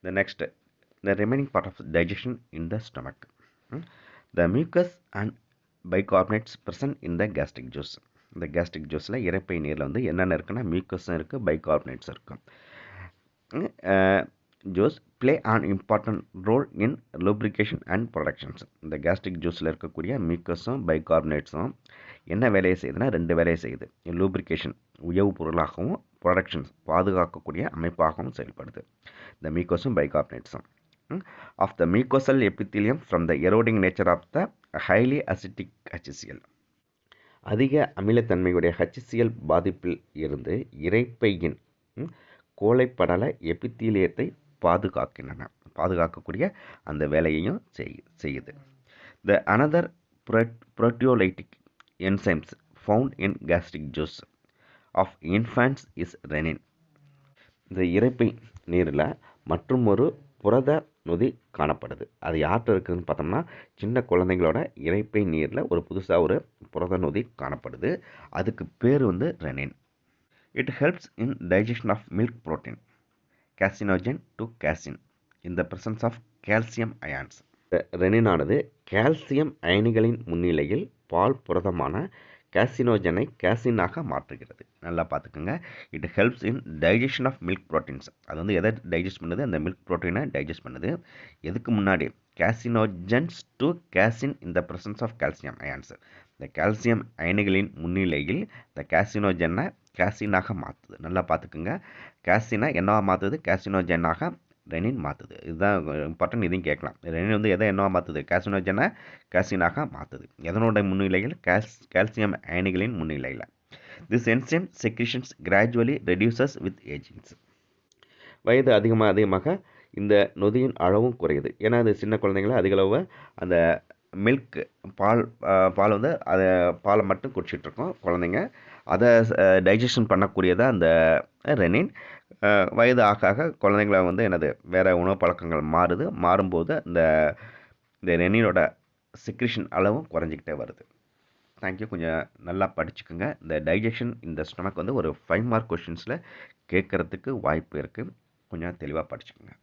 The next, the remaining part of digestion in the stomach. The mucus and bicarbonates present in the gastric juice. இந்த gastric juiceல இரைப்பை நீரில் வந்து என்னென்ன இருக்குன்னா மியூக்கஸும் இருக்குது, பைகார்பனேட்ஸ் இருக்கும். Juice play an important role in lubrication and protections. இந்த gastric juiceல இருக்கக்கூடிய மியூக்கஸும் பைகார்பனேட்ஸும் என்ன வேலையை செய்யுதுன்னா ரெண்டு வேலையை செய்யுது. லூப்ரிகேஷன் உயவு பொருளாகவும், ப்ரொடக்ஷன்ஸ் பாதுகாக்கக்கூடிய அமைப்பாகவும் செயல்படுது இந்த மியூக்கஸும் பைகார்பனேட்ஸும். Of the mucosal epithelium from the eroding nature of the highly acidic HCl. அதிக அமிலத்தன்மையுடைய HCl பாதிப்பில் இருந்து இரைப்பையின் கோழைப்படல எபித்தீலியத்தை பாதுகாக்கக்கூடிய அந்த வேலையையும் செய்யுது. The another proteolytic enzymes found in gastric juice of infants is renin. இந்த இரைப்பை நீரில் மற்றும் ஒரு புரத நொதி காணப்படுது. அது யார்கிட்ட இருக்குதுன்னு பார்த்தோம்னா சின்ன குழந்தைங்களோட இரைப்பை நீரில் ஒரு புதுசாக ஒரு புரத நொதி காணப்படுது. அதுக்கு பேர் வந்து rennin. It helps in digestion of milk protein caseinogen to casein in the presence of calcium ions. ரெனினானது கால்சியம் அயனிகளின் முன்னிலையில் பால் புரதமான கேசினோஜனை கேசினாக மாற்றுகிறது. நல்லா பார்த்துக்கோங்க. It helps in digestion of milk proteins. அது வந்து எதை டைஜஸ்ட் பண்ணுது? அந்த மில்க் ப்ரோட்டீனை டைஜஸ்ட் பண்ணுது. எதுக்கு முன்னாடி? Caseinogens to casein in the presence of calcium ions. இந்த கால்சியம் அயனிகளின் முன்னிலையில் இந்த கேசினோஜனை கேசினாக மாற்றுது. நல்லா பார்த்துக்குங்க. கேசினை என்னவா மாற்றுது? கேசினோஜனாக ரெனின் மாற்றுது. இதுதான் இம்பார்ட்டன்ட். இதையும் கேட்கலாம். ரெனின் வந்து எதை என்னவா மாற்றுது? கேசினோஜனை கேசினாக மாற்றுது. எதனோட முன்னிலையில்? கால்சியம் அயனிகளின் முன்னிலையில். This enzyme secretions gradually reduces with agings. வயது அதிகமாக இந்த நொதியின் அளவும் குறையுது. ஏன்னா அது சின்ன குழந்தைங்கள அதிகளவு அந்த மில்க் பால் வந்து அதை பாலை மட்டும் குடிச்சிட்ருக்கோம் குழந்தைங்க. அதை டைஜஷன் பண்ணக்கூடியதாக அந்த ரெனின். வயது ஆக குழந்தைங்கள வந்து என்னது வேறு உணவு பழக்கங்கள் மாறும்போது இந்த ரெனினோட செக்ரிஷன் அளவும் குறைஞ்சிக்கிட்டே வருது. தேங்க்யூ. கொஞ்சம் நல்லா படிச்சுக்கோங்க. இந்த டைஜஷன் இந்த ஸ்டொமக் வந்து ஒரு 5 மார்க் கொஷின்ஸில் கேட்குறதுக்கு வாய்ப்பு இருக்குது. கொஞ்சம் தெளிவாக படிச்சுக்கோங்க.